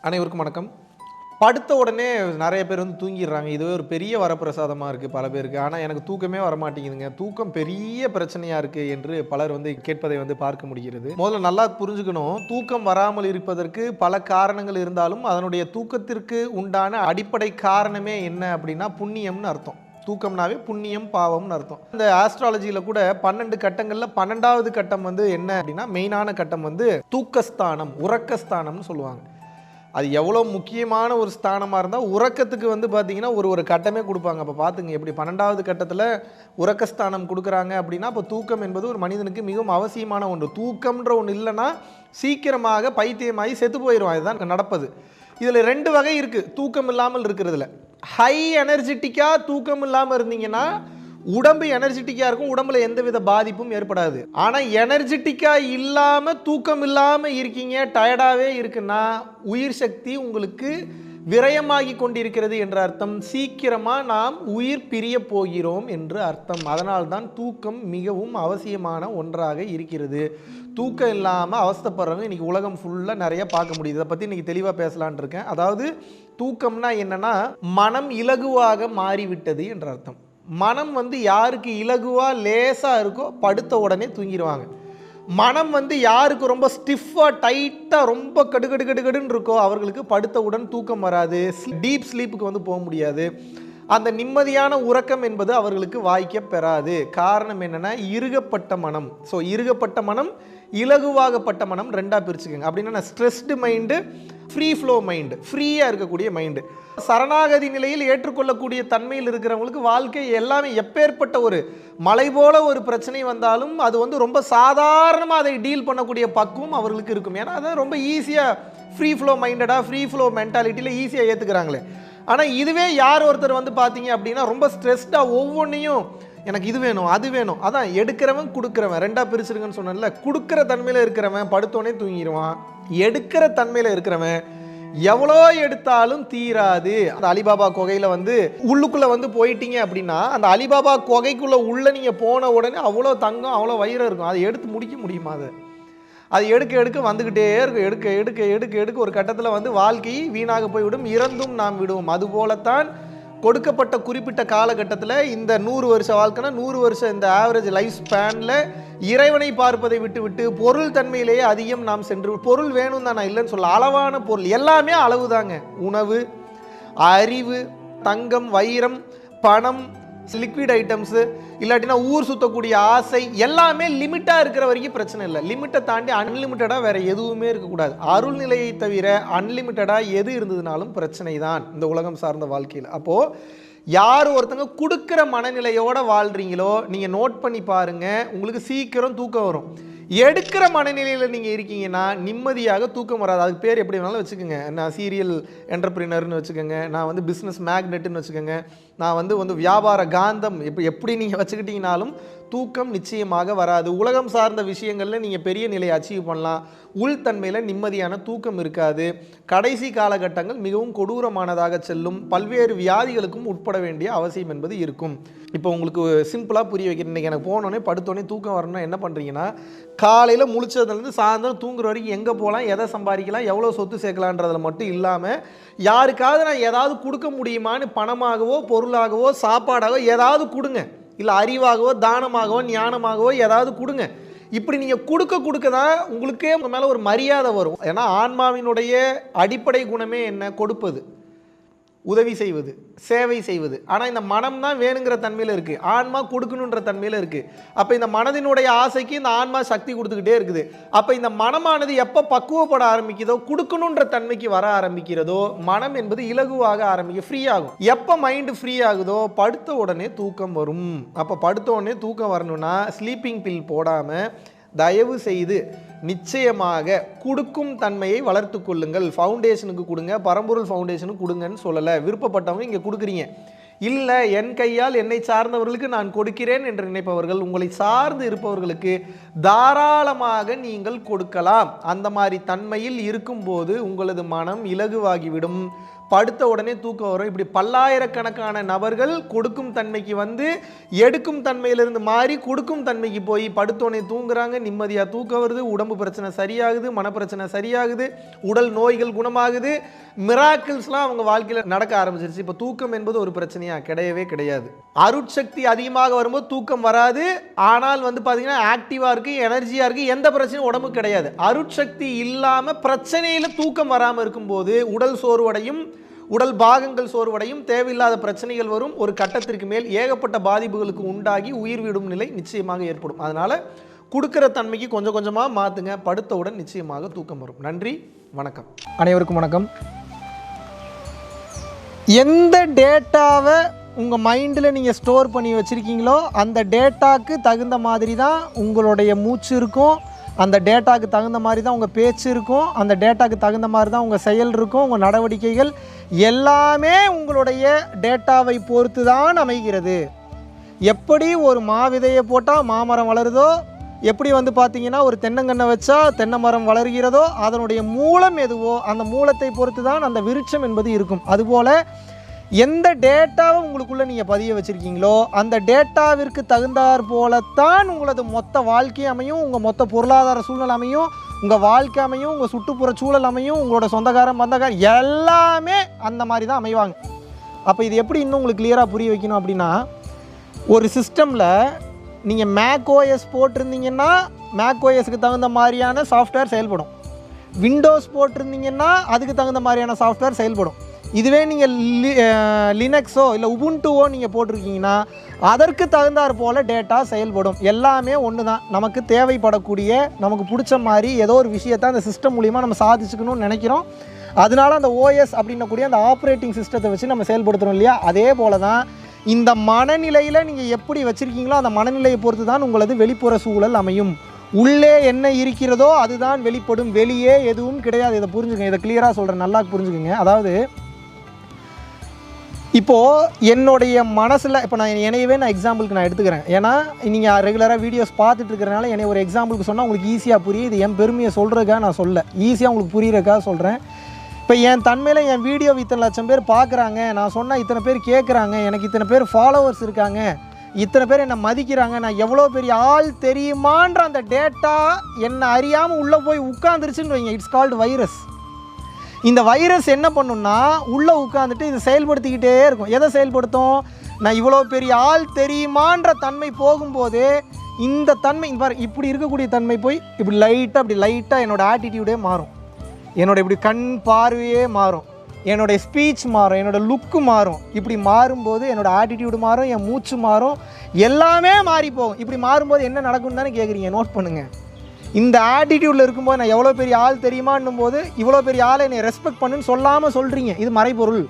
அனைவருக்கும் வணக்கம். படுத்த உடனே நிறைய பேர் வந்து தூங்கிடுறாங்க. இதுவே ஒரு பெரிய வரப்பிரசாதமாக இருக்குது பல பேருக்கு. ஆனால் எனக்கு தூக்கமே வரமாட்டேங்குதுங்க, தூக்கம் பெரிய பிரச்சனையாக இருக்குது என்று பலர் வந்து கேட்பதை வந்து பார்க்க முடிகிறது. முதல்ல நல்லா புரிஞ்சுக்கணும், தூக்கம் வராமல் இருப்பதற்கு பல காரணங்கள் இருந்தாலும் அதனுடைய தூக்கத்திற்கு உண்டான அடிப்படை காரணமே என்ன அப்படின்னா புண்ணியம்னு அர்த்தம். தூக்கம்னாவே புண்ணியம் பாவம்னு அர்த்தம். இந்த ஆஸ்ட்ராலஜியில் கூட 12 கட்டங்களில் 12வது கட்டம் வந்து என்ன அப்படின்னா மெயினான கட்டம் வந்து தூக்கஸ்தானம், உறக்கஸ்தானம்னு சொல்லுவாங்க. அது எவ்வளோ முக்கியமான ஒரு ஸ்தானமாக இருந்தால் உறக்கத்துக்கு வந்து பார்த்திங்கன்னா ஒரு கட்டமே கொடுப்பாங்க. அப்போ பார்த்துங்க எப்படி 12வது கட்டத்தில் உறக்கஸ்தானம் கொடுக்குறாங்க அப்படின்னா அப்போ தூக்கம் என்பது ஒரு மனிதனுக்கு மிகவும் அவசியமான ஒன்று. தூக்கம்ன்ற ஒன்று இல்லைன்னா சீக்கிரமாக பைத்தியமாகி செத்து போயிடுவான். இதுதான் நடப்பது. இதில் 2 வகை இருக்குது தூக்கம் இல்லாமல் இருக்கிறதுல. ஹை எனர்ஜெட்டிக்காக தூக்கம் இல்லாமல் இருந்தீங்கன்னா உடம்பு எனர்ஜெட்டிக்காக இருக்கும், உடம்புல எந்தவித பாதிப்பும் ஏற்படாது. ஆனால் எனர்ஜெட்டிக்காக இல்லாமல் தூக்கம் இல்லாமல் இருக்கீங்க, டயர்டாகவே இருக்குன்னா உயிர் சக்தி உங்களுக்கு விரயமாகி கொண்டிருக்கிறது என்ற அர்த்தம். சீக்கிரமாக நாம் உயிர் பிரிய போகிறோம் என்று அர்த்தம். அதனால்தான் தூக்கம் மிகவும் அவசியமான ஒன்றாக இருக்கிறது. தூக்கம் இல்லாமல் அவஸ்தைப்படுறவங்க இன்றைக்கி உலகம் ஃபுல்லாக நிறைய பார்க்க முடியுது. இதை பற்றி இன்றைக்கி தெளிவாக பேசலான் இருக்கேன். அதாவது தூக்கம்னா என்னென்னா மனம் இலகுவாக மாறிவிட்டது என்ற அர்த்தம். மனம் வந்து யாருக்கு இலகுவாக லேசாக இருக்கோ படுத்த உடனே தூங்கிடுவாங்க. மனம் வந்து யாருக்கு ரொம்ப ஸ்டிஃபாக டைட்டாக ரொம்ப கடுகடுன்னு இருக்கோ அவர்களுக்கு படுத்தவுடன் தூக்கம் வராது, டீப் ஸ்லீப்புக்கு வந்து போக முடியாது. அந்த நிம்மதியான உறக்கம் என்பது அவர்களுக்கு வாய்க்க பெறாது. காரணம் என்னென்னா இறுகப்பட்ட மனம். ஸோ இறுகப்பட்ட மனம், இலகுவாகப்பட்ட மனம் ரெண்டாக பிரிச்சுக்கோங்க. அப்படின்னா stressed mind, free flow mind, ஃப்ரீயாக இருக்கக்கூடிய மைண்டு. சரணாகதி நிலையில் ஏற்றுக்கொள்ளக்கூடிய தன்மையில் இருக்கிறவங்களுக்கு வாழ்க்கை எல்லாமே எப்பேற்பட்ட ஒரு மலை போல ஒரு பிரச்சனை வந்தாலும் அது வந்து ரொம்ப சாதாரணமாக அதை டீல் பண்ணக்கூடிய பக்குவம் அவர்களுக்கு இருக்கும். ஏன்னா அதை ரொம்ப ஈஸியாக ஃப்ரீ ஃப்ளோ மைண்டடாக ஃப்ரீ ஃப்ளோ மென்டாலிட்டியில் ஈஸியாக ஏற்றுக்கிறாங்களே. ஆனால் இதுவே யார் ஒருத்தர் வந்து பார்த்தீங்க அப்படின்னா ரொம்ப ஸ்ட்ரெஸ்டாக ஒவ்வொன்றையும் எனக்கு இது வேணும் அது வேணும், அதான் எடுக்கிறவன் கொடுக்குறவன் ரெண்டாக பிரிச்சிருங்கன்னு சொன்னேன்ல. கொடுக்குற தன்மையில் இருக்கிறவன் படுத்தோடனே தூங்கிடுவான். எடுக்கிற தன்மையில் இருக்கிறவன் எவ்வளோ எடுத்தாலும் தீராது. அந்த அலிபாபா குகையில் வந்து உள்ளுக்குள்ளே வந்து போயிட்டீங்க அப்படின்னா அந்த அலிபாபா குகைக்குள்ளே உள்ளே நீங்கள் போன உடனே அவ்வளோ தங்கம் அவ்வளோ வயிறு இருக்கும். அதை எடுத்து முடிக்க முடியுமா? அது எடுக்க வந்துக்கிட்டே இருக்கும். எடுக்க ஒரு கட்டத்தில் வந்து வாழ்க்கை வீணாக போய்விடும், இறந்தும் நாம் விடுவோம். அதுபோலத்தான் கொடுக்கப்பட்ட குறிப்பிட்ட காலகட்டத்தில் இந்த 100 வருஷ வாழ்க்கைனா 100 வருஷம் இந்த ஆவரேஜ் லைஃப் ஸ்பேனில் இறைவனை பார்ப்பதை விட்டு பொருள் தன்மையிலேயே அதிகம் நாம் சென்று, பொருள் வேணும் தான் நான் இல்லைன்னு சொல்ல, அளவான பொருள் எல்லாமே அளவு தாங்க. உணவு, அறிவு, தங்கம், வைரம், பணம், லிக்விட் ஐட்டம்ஸு, இல்லாட்டினா ஊர் சுற்றக்கூடிய ஆசை எல்லாமே லிமிட்டாக இருக்கிற வரைக்கும் பிரச்சனை இல்லை. லிமிட்டை தாண்டி அன்லிமிட்டடாக வேறு எதுவுமே இருக்கக்கூடாது. அருள் நிலையை தவிர அன்லிமிட்டடாக எது இருந்ததுனாலும் பிரச்சனை தான் இந்த உலகம் சார்ந்த வாழ்க்கையில். அப்போது யார் ஒருத்தங்க கொடுக்குற மனநிலையோடு வாழ்கிறீங்களோ நீங்கள் நோட் பண்ணி பாருங்கள், உங்களுக்கு சீக்கிரம் தூக்கம் வரும். எடுக்கிற மனநிலையில் நீங்கள் இருக்கீங்கன்னா நிம்மதியாக தூக்கம் வராது. அதுக்கு பேர் எப்படி வேணாலும் வச்சுக்கோங்க. நான் சீரியல் என்டர்பிரினர்னு வச்சுக்கோங்க, நான் வந்து பிஸ்னஸ் மேக்னெட்டுன்னு வச்சுக்கோங்க, நான் வந்து வியாபார காந்தம், எப்படி நீங்கள் வச்சுக்கிட்டீங்கனாலும் தூக்கம் நிச்சயமாக வராது. உலகம் சார்ந்த விஷயங்களில் நீங்கள் பெரிய நிலையை அச்சீவ் பண்ணலாம், உள்தன்மையில் நிம்மதியான தூக்கம் இருக்காது. கடைசி காலகட்டங்கள் மிகவும் கொடூரமானதாக செல்லும், பல்வேறு வியாதிகளுக்கும் உட்பட வேண்டிய அவசியம் என்பது இருக்கும். இப்போ உங்களுக்கு சிம்பிளாக புரிய வைக்கிறேன். இன்றைக்கி எனக்கு போனோடனே படுத்தோடனே தூக்கம் வரணும்னா என்ன பண்ணுறீங்கன்னா, காலையில் முழிச்சதுலேருந்து சாயந்தரம் தூங்குற வரைக்கும் எங்கே போகலாம், எதை சம்பாதிக்கலாம், எவ்வளோ சொத்து சேர்க்கலான்றதில் மட்டும் இல்லாமல் யாருக்காவது நான் ஏதாவது கொடுக்க முடியுமான்னு பணமாகவோ பொருளாகவோ சாப்பாடாகவோ ஏதாவது கொடுங்க, இல்லை அறிவாகவோ தானமாகவோ ஞானமாகவோ ஏதாவது கொடுங்க. இப்படி நீங்கள் கொடுக்க தான் உங்களுக்கே உங்கள் மேலே ஒரு மரியாதை வரும். ஏன்னா ஆன்மாவினுடைய அடிப்படை குணமே என்ன? கொடுப்பது, உதவி செய்வது, சேவை செய்வது. ஆனால் இந்த மனம் தான் வேணுங்கிற தன்மையில் இருக்குது, ஆன்மா கொடுக்கணுன்ற தன்மையில் இருக்குது. அப்போ இந்த மனதினுடைய ஆசைக்கு இந்த ஆன்மா சக்தி கொடுத்துக்கிட்டே இருக்குது. அப்போ இந்த மனமானது எப்போ பக்குவப்பட ஆரம்பிக்குதோ, கொடுக்கணுன்ற தன்மைக்கு வர ஆரம்பிக்கிறதோ, மனம் என்பது இலகுவாக ஆரம்பிக்கும், ஃப்ரீ ஆகும். எப்போ மைண்டு ஃப்ரீ ஆகுதோ படுத்த உடனே தூக்கம் வரும். அப்போ படுத்த உடனே தூக்கம் வரணும்னா ஸ்லீப்பிங் பில் போடாமல் தயவு செய்து நிச்சயமாக கொடுக்கும் தன்மையை வளர்த்து கொள்ளுங்கள். ஃபவுண்டேஷனுக்கு கொடுங்க, பரம்பொருள் ஃபவுண்டேஷனுக்கு கொடுங்கன்னு சொல்லலை. விருப்பப்பட்டவங்க இங்கே கொடுக்குறீங்க. இல்லை என் கையால் என்னை சார்ந்தவர்களுக்கு நான் கொடுக்கிறேன் என்று நினைப்பவர்கள், உங்களை சார்ந்து இருப்பவர்களுக்கு தாராளமாக நீங்கள் கொடுக்கலாம். அந்த மாதிரி தன்மையில் இருக்கும்போது உங்களது மனம் இலகுவாகிவிடும், படுத்த உடனே தூக்கம் வரும். இப்படி பல்லாயிரக்கணக்கான நபர்கள் கொடுக்கும் தன்மைக்கு வந்து எடுக்கும் தன்மையிலிருந்து மாறி கொடுக்கும் தன்மைக்கு போய் படுத்தோடனே தூங்குறாங்க, நிம்மதியாக தூக்கம் வருது, உடம்பு பிரச்சனை சரியாகுது, மனப்பிரச்சனை சரியாகுது, உடல் நோய்கள் குணமாகுது, மிராக்கிள்ஸ்லாம் அவங்க வாழ்க்கையில் நடக்க ஆரம்பிச்சிருச்சு. இப்போ தூக்கம் என்பது ஒரு பிரச்சனையா? கிடையவே கிடையாது. அருட்சக்தி அதிகமாக வரும்போது தூக்கம் வராது. ஆனால் வந்து பார்த்தீங்கன்னா ஆக்டிவாக இருக்குது, எனர்ஜியாக இருக்குது, எந்த பிரச்சனையும் உடம்புக்கு கிடையாது. அருட்சக்தி இல்லாமல் பிரச்சனையில் தூக்கம் வராமல் இருக்கும்போது உடல் சோர்வடையும், உடல் பாகங்கள் சோர்வடையும், தேவையில்லாத பிரச்சனைகள் வரும். ஒரு கட்டத்திற்கு மேல் ஏகப்பட்ட பாதிப்புகளுக்கு உண்டாகி உயிர் விடும் நிலை நிச்சயமாக ஏற்படும். அதனால் கொடுக்குற தன்மைக்கு கொஞ்சம் கொஞ்சமாக மாற்றுங்க. படுத்தவுடன் நிச்சயமாக தூக்கம் வரும். நன்றி, வணக்கம். அனைவருக்கும் வணக்கம். எந்த டேட்டாவை உங்கள் மைண்டில் நீங்கள் ஸ்டோர் பண்ணி வச்சுருக்கீங்களோ அந்த டேட்டாவுக்கு தகுந்த மாதிரி தான் உங்களுடைய மூச்சு இருக்கும், அந்த டேட்டாவுக்கு தகுந்த மாதிரி தான் உங்கள் பேச்சு இருக்கும், அந்த டேட்டாவுக்கு தகுந்த மாதிரி தான் உங்கள் செயல் இருக்கும், உங்கள் நடவடிக்கைகள் எல்லாமே உங்களுடைய டேட்டாவை பொறுத்து தான் அமைகிறது. எப்படி ஒரு மாவிதையை போட்டால் மாமரம் வளருதோ, எப்படி வந்து பார்த்திங்கன்னா ஒரு தென்னங்கன்றை வச்சா தென்னை மரம் வளர்கிறதோ, அதனுடைய மூலம் எதுவோ அந்த மூலத்தை பொறுத்து தான் அந்த விருட்சம் என்பது இருக்கும். அதுபோல் எந்த டேட்டாவை உங்களுக்குள்ளே நீங்கள் பதிய வச்சுருக்கீங்களோ அந்த டேட்டாவிற்கு தகுந்தாற் போலத்தான் உங்களது மொத்த வாழ்க்கை அமையும், உங்கள் மொத்த பொருளாதார சூழ்நிலை அமையும், உங்கள் வாழ்க்கை அமையும், உங்கள் சுற்றுப்புற சூழல் அமையும், உங்களோட சொந்தக்காரன் பந்தக்காரன் எல்லாமே அந்த மாதிரி தான் அமைவாங்க. அப்போ இது எப்படி இன்னும் உங்களுக்கு கிளியராக புரிய வைக்கணும் அப்படின்னா, ஒரு சிஸ்டமில் நீங்கள் மேக்ஓஎஸ் போட்டிருந்தீங்கன்னா மேக்ஓஎஸ்க்கு தகுந்த மாதிரியான சாஃப்ட்வேர் செயல்படும். விண்டோஸ் போட்டிருந்தீங்கன்னா அதுக்கு தகுந்த மாதிரியான சாஃப்ட்வேர் செயல்படும். இதுவே நீங்கள் லினக்ஸோ இல்லை உபுண்டுவோ நீங்கள் போட்டிருக்கீங்கன்னா அதற்கு தகுந்தாற் போல் டேட்டா செயல்படும். எல்லாமே ஒன்று தான். நமக்கு தேவைப்படக்கூடிய நமக்கு பிடிச்ச மாதிரி ஏதோ ஒரு விஷயத்தை அந்த சிஸ்டம் மூலிமா நம்ம சாதிச்சுக்கணும்னு நினைக்கிறோம். அதனால அந்த ஓஎஸ் அப்படின்னக்கூடிய அந்த ஆப்ரேட்டிங் சிஸ்டத்தை வச்சு நம்ம செயல்படுத்துகிறோம் இல்லையா? அதே போல் தான் இந்த மனநிலையில் நீங்கள் எப்படி வச்சுருக்கீங்களோ அந்த மனநிலையை பொறுத்து தான் உங்களது வெளிப்புற சூழல் அமையும். உள்ளே என்ன இருக்கிறதோ அதுதான் வெளிப்படும், வெளியே எதுவும் கிடையாது. இதை புரிஞ்சுக்கங்க, இதை கிளியராக சொல்கிறேன், நல்லா புரிஞ்சுக்கங்க. அதாவது இப்போது என்னுடைய மனசில் இப்போ என்னையவே எக்ஸாம்பிளுக்கு நான் எடுத்துக்கிறேன். ஏன்னா நீங்கள் ரெகுலராக வீடியோஸ் பார்த்துட்டு இருக்கிறனால என்னை ஒரு எக்ஸாம்பிளுக்கு சொன்னால் உங்களுக்கு ஈஸியாக புரியும். இது என் பெருமையை சொல்கிறதுக்காக நான் சொல்ல, ஈஸியாக உங்களுக்கு புரியுறதுக்காக சொல்கிறேன். இப்போ என் தன்மையில் என் வீடியோ இத்தனை லட்சம் பேர் பார்க்குறாங்க, நான் சொன்னால் இத்தனை பேர் கேட்குறாங்க, எனக்கு இத்தனை பேர் ஃபாலோவர்ஸ் இருக்காங்க, இத்தனை பேர் என்னை மதிக்கிறாங்க, நான் எவ்வளோ பெரிய ஆள் தெரியுமான்ற அந்த டேட்டா என்னை அறியாமல் உள்ளே போய் உட்காந்துருச்சுன்னு வைங்க. It's called virus. இந்த வைரஸ் என்ன பண்ணுன்னா உள்ளே உட்காந்துட்டு இது செயல்படுத்திக்கிட்டே இருக்கும். எதை செயல்படுத்தும்? நான் இவ்வளோ பெரிய ஆள் தெரியுமான்ற தன்மை போகும்போது இந்த தன்மை இப்படி இருக்கக்கூடிய தன்மை போய் இப்படி லைட்டாக என்னோடய ஆட்டிடியூடே மாறும், என்னோடய இப்படி கண் பார்வையே மாறும், என்னுடைய ஸ்பீச் மாறும், என்னோடய லுக்கு மாறும். இப்படி மாறும்போது என்னோடய ஆட்டிடியூடு மாறும், என் மூச்சு மாறும், எல்லாமே மாறி போகும். இப்படி மாறும்போது என்ன நடக்கும்னு தானே கேட்குறீங்க? நோட் பண்ணுங்கள். இந்த ஆட்டிடியூடில் இருக்கும்போது நான் எவ்வளோ பெரிய ஆள் தெரியுமான்னும் போது இவ்வளோ பெரிய ஆளை என்னை ரெஸ்பெக்ட் பண்ணுன்னு சொல்லாமல் சொல்கிறீங்க, இது மறைபொருள்.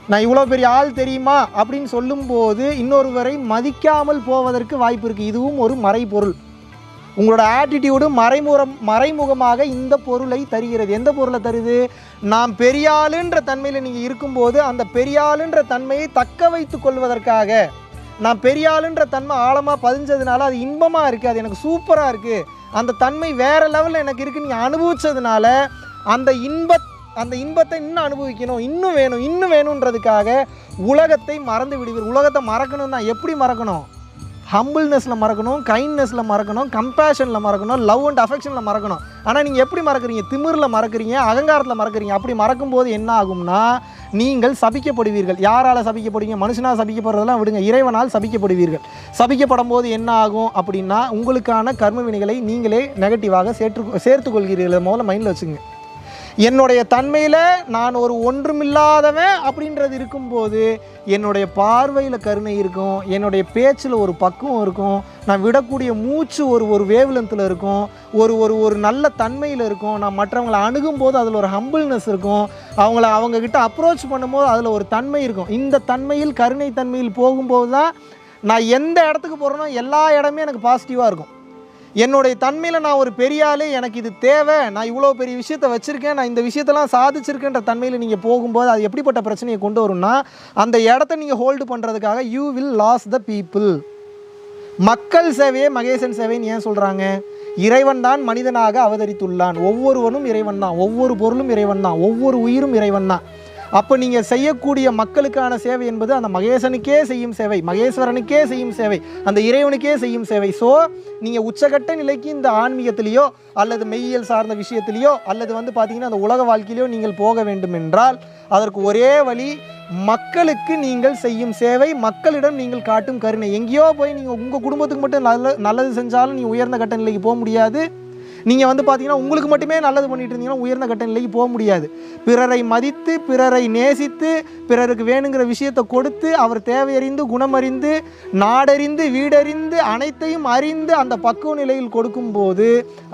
நான் இவ்வளோ பெரிய ஆள் தெரியுமா அப்படின்னு சொல்லும்போது இன்னொருவரை மதிக்காமல் போவதற்கு வாய்ப்பு இருக்குது. இதுவும் ஒரு மறைபொருள். உங்களோட ஆட்டிடியூடு மறைமுகமாக இந்த பொருளை தருகிறது. எந்த பொருளை தருது? நாம் பெரியாளுன்ற தன்மையில் நீங்கள் இருக்கும்போது அந்த பெரியாளுன்ற தன்மையை தக்க வைத்து கொள்வதற்காக, நான் பெரியாளுன்ற தன்மை ஆழமாக பதிஞ்சதுனால அது இன்பமாக இருக்குது, அது எனக்கு சூப்பராக இருக்குது, அந்த தன்மை வேறு லெவலில் எனக்கு இருக்குது, நீங்கள் அனுபவித்ததுனால அந்த இன்பத்தை இன்னும் அனுபவிக்கணும், இன்னும் வேணுன்றதுக்காக உலகத்தை மறந்து விடுவீர். உலகத்தை மறக்கணும் தான். எப்படி மறக்கணும்? ஹம்பிள்னஸில் மறக்கணும், கைண்ட்னஸில் மறக்கணும், கம்பேஷனில் மறக்கணும், லவ் அண்ட் அஃபெக்ஷனில் மறக்கணும். ஆனால் நீங்கள் எப்படி மறக்கிறீங்க? திமிரில் மறக்கிறீங்க, அகங்காரத்தில் மறக்கிறீங்க. அப்படி மறக்கும்போது என்ன ஆகும்னா நீங்கள் சபிக்கப்படுவீர்கள். யாரால் சபிக்கப்படுவீங்க? மனுஷனால் சபிக்கப்படுறதெல்லாம் விடுங்க, இறைவனால் சபிக்கப்படுவீர்கள். சபிக்கப்படும் போது என்ன ஆகும் அப்படின்னா உங்களுக்கான கர்ம வினைகளை நீங்களே நெகட்டிவாக சேர்த்து கொள்கிறீர்கள். முதல்ல மைண்டில் வச்சுங்க. என்னுடைய தன்மையில் நான் ஒரு ஒன்றுமில்லாதவன் அப்படின்றது இருக்கும்போது என்னுடைய பார்வையில் கருணை இருக்கும், என்னுடைய பேச்சில் ஒரு பக்குவம் இருக்கும், நான் விடக்கூடிய மூச்சு ஒரு வேவ்லென்த்தில் இருக்கும், ஒரு நல்ல தன்மையில் இருக்கும், நான் மற்றவங்களை அணுகும்போது அதில் ஒரு ஹம்பிள்னஸ் இருக்கும், அவங்கக்கிட்ட அப்ரோச் பண்ணும்போது அதில் ஒரு தன்மை இருக்கும். இந்த தன்மையில் கருணை தன்மையில் போகும்போது தான் நான் எந்த இடத்துக்கு போகிறேனோ எல்லா இடமே எனக்கு பாசிட்டிவாக இருக்கும். என்னுடைய தன்மையில் நான் ஒரு பெரிய ஆளு, எனக்கு இது தேவை, நான் இவ்வளோ பெரிய விஷயத்தை வச்சுருக்கேன், நான் இந்த விஷயத்தெல்லாம் சாதிச்சிருக்கேன்ற தன்மையில் நீங்கள் போகும்போது அது எப்படிப்பட்ட பிரச்சனையை கொண்டு வரும்னா அந்த இடத்த நீங்கள் ஹோல்டு பண்ணுறதுக்காக you will lose the people. மக்கள் சேவையே மகேசன் சேவைன்னு ஏன் சொல்கிறாங்க? இறைவன் தான் மனிதனாக அவதரித்துள்ளான். ஒவ்வொருவனும் இறைவன் தான், ஒவ்வொரு பொருளும் இறைவன் தான், ஒவ்வொரு உயிரும் இறைவன் தான். அப்போ நீங்கள் செய்யக்கூடிய மக்களுக்கான சேவை என்பது அந்த மகேசனுக்கே செய்யும் சேவை, மகேஸ்வரனுக்கே செய்யும் சேவை, அந்த இறைவனுக்கே செய்யும் சேவை. ஸோ நீங்கள் உச்சகட்ட நிலைக்கு இந்த ஆன்மீகத்திலேயோ அல்லது மெய்யியல் சார்ந்த விஷயத்திலேயோ அல்லது பார்த்தீங்கன்னா அந்த உலக வாழ்க்கையிலையோ நீங்கள் போக வேண்டும் என்றால் அதற்கு ஒரே வழி, மக்களுக்கு நீங்கள் செய்யும் சேவை, மக்களிடம் நீங்கள் காட்டும் கருணை. எங்கேயோ போய் நீங்கள் உங்கள் குடும்பத்துக்கு மட்டும் நல்லது செஞ்சாலும் நீங்கள் உயர்ந்த கட்ட நிலைக்கு போக முடியாது. நீங்கள் பார்த்தீங்கன்னா உங்களுக்கு மட்டுமே நல்லது பண்ணிட்டு இருந்தீங்கன்னா உயர்ந்த கட்ட நிலைக்கு போக முடியாது. பிறரை மதித்து, பிறரை நேசித்து, பிறருக்கு வேணுங்கிற விஷயத்தை கொடுத்து, அவர் தேவையறிந்து, குணமறிந்து, நாடறிந்து, வீடறிந்து, அனைத்தையும் அறிந்து அந்த பக்குவ நிலையில் கொடுக்கும்போது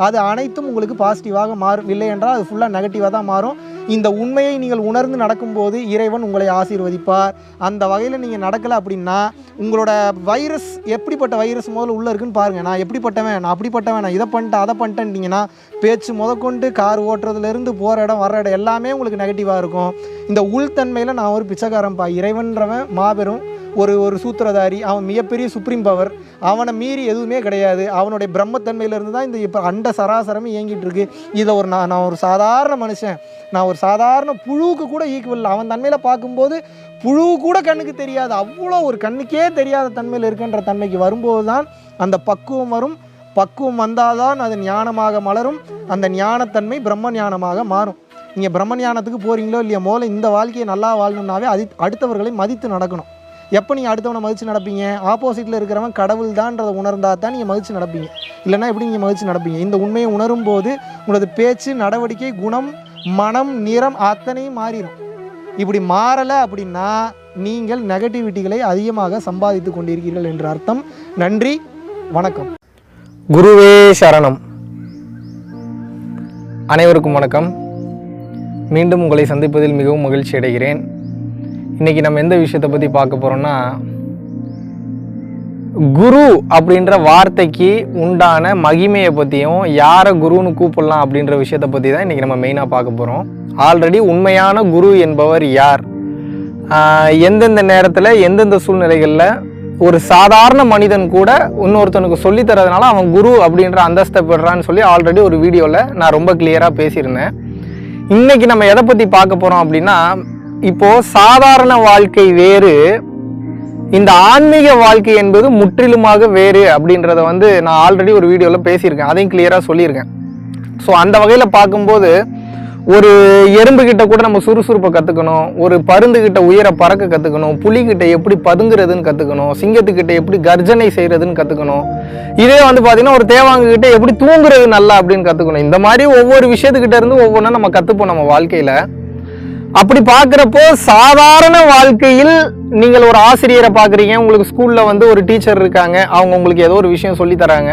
அது அனைத்தும் உங்களுக்கு பாசிட்டிவாக மாறும். இல்லை என்றால் அது ஃபுல்லாக நெகட்டிவாக தான் மாறும். இந்த உண்மையை நீங்கள் உணர்ந்து நடக்கும்போது இறைவன் உங்களை ஆசீர்வதிப்பார். அந்த வகையில் நீங்கள் நடக்கலை அப்படின்னா உங்களோட வைரஸ் எப்படிப்பட்ட வைரஸ் முதல்ல உள்ளே இருக்குன்னு பாருங்கள். நான் எப்படிப்பட்டவன், நான் அப்படிப்பட்டவன், நான் இதை பண்ணிட்டேன் அதை பண்ணிட்டேன்ட்டிங்கன்னா பேச்சு முதற்கொண்டு கார் ஓட்டுறதுலேருந்து போகிற இடம் வர்ற இடம் எல்லாமே உங்களுக்கு நெகட்டிவாக இருக்கும். இந்த உள்தன்மையில் நான் ஒரு பிச்சைக்காரன்ப்பா, இறைவன்றவன் மாபெரும் ஒரு சூத்திரதாரி, அவன் மிகப்பெரிய சுப்ரீம் பவர், அவனை மீறி எதுவுமே கிடையாது. அவனுடைய பிரம்மத்தன்மையிலேருந்து தான் இந்த இப்போ அண்ட சராசரமே இயங்கிட்டு இருக்கு. இதை நான் ஒரு சாதாரண மனுஷன், நான் ஒரு சாதாரண புழுவுக்கு கூட ஈக்குவல். அவன் தன்மையில் பார்க்கும்போது புழு கூட கண்ணுக்கு தெரியாது, அவ்வளோ ஒரு கண்ணுக்கே தெரியாத தன்மையில் இருக்கின்ற தன்மைக்கு வரும்போது தான் அந்த பக்குவம் வரும். பக்குவம் வந்தால் தான் அது ஞானமாக மலரும். அந்த ஞானத்தன்மை பிரம்ம ஞானமாக மாறும். நீங்கள் பிரம்ம ஞானத்துக்கு போகிறீங்களோ இல்லையா, முதல்ல இந்த வாழ்க்கையை நல்லா வாழணுன்னாவே அடுத்தவர்களை மதித்து நடக்கணும். எப்போ நீங்கள் அடுத்தவனை மதித்து நடப்பீங்க? ஆப்போசிட்டில் இருக்கிறவன் கடவுள் தான்றதை உணர்ந்தா தான் நீங்கள் மதித்து நடப்பீங்க. இல்லைன்னா எப்படி நீங்கள் மதித்து நடப்பீங்க? இந்த உண்மையை உணரும் போது உங்களது பேச்சு, நடவடிக்கை, குணம், மனம், நிறம் அத்தனையும் மாறிடும். இப்படி மாறலை அப்படின்னா நீங்கள் நெகட்டிவிட்டிகளை அதிகமாக சம்பாதித்து கொண்டிருக்கிறீர்கள் என்று அர்த்தம். நன்றி, வணக்கம். குருவே சரணம். அனைவருக்கும் வணக்கம். மீண்டும் உங்களை சந்திப்பதில் மிகவும் மகிழ்ச்சி அடைகிறேன். இன்றைக்கி நம்ம எந்த விஷயத்தை பற்றி பார்க்க போகிறோம்னா, குரு அப்படின்ற வார்த்தைக்கு உண்டான மகிமையை பற்றியும் யாரை குருன்னு கூப்பிடலாம் அப்படின்ற விஷயத்தை பற்றி தான் இன்றைக்கி நம்ம மெயினாக பார்க்க போகிறோம். ஆல்ரெடி உண்மையான குரு என்பவர் யார், எந்தெந்த நேரத்தில் எந்தெந்த சூழ்நிலைகளில் ஒரு சாதாரண மனிதன் கூட இன்னொருத்தனுக்கு சொல்லித்தரதுனால அவன் குரு அப்படின்ற அந்தஸ்தை பெறான்னு சொல்லி ஆல்ரெடி ஒரு வீடியோவில் நான் ரொம்ப கிளியராக பேசியிருந்தேன். இன்றைக்கி நம்ம எதை பற்றி பார்க்க போகிறோம் அப்படின்னா, இப்போது சாதாரண வாழ்க்கை வேறு, இந்த ஆன்மீக வாழ்க்கை என்பது முற்றிலுமாக வேறு அப்படின்றத நான் ஆல்ரெடி ஒரு வீடியோவில் பேசியிருக்கேன், அதையும் கிளியராக சொல்லியிருக்கேன். ஸோ அந்த வகையில் பார்க்கும்போது ஒரு எறும்புக்கிட்ட கூட நம்ம சுறுசுறுப்பை கற்றுக்கணும், ஒரு பருந்துக்கிட்ட உயர பறக்க கற்றுக்கணும், புலிகிட்ட எப்படி பதுங்குறதுன்னு கற்றுக்கணும், சிங்கத்துக்கிட்ட எப்படி கர்ஜனை செய்கிறதுன்னு கற்றுக்கணும், இதே பார்த்தீங்கன்னா ஒரு தேவாங்கக்கிட்ட எப்படி தூங்குறது நல்லா அப்படின்னு கற்றுக்கணும். இந்த மாதிரி ஒவ்வொரு விஷயத்துக்கிட்ட இருந்து ஒவ்வொன்றா நம்ம கற்றுப்போம் நம்ம வாழ்க்கையில். அப்படி பார்க்குறப்போ சாதாரண வாழ்க்கையில் நீங்கள் ஒரு ஆசிரியரை பார்க்குறீங்க, உங்களுக்கு ஸ்கூலில் ஒரு டீச்சர் இருக்காங்க, அவங்க உங்களுக்கு ஏதோ ஒரு விஷயம் சொல்லித்தராங்க.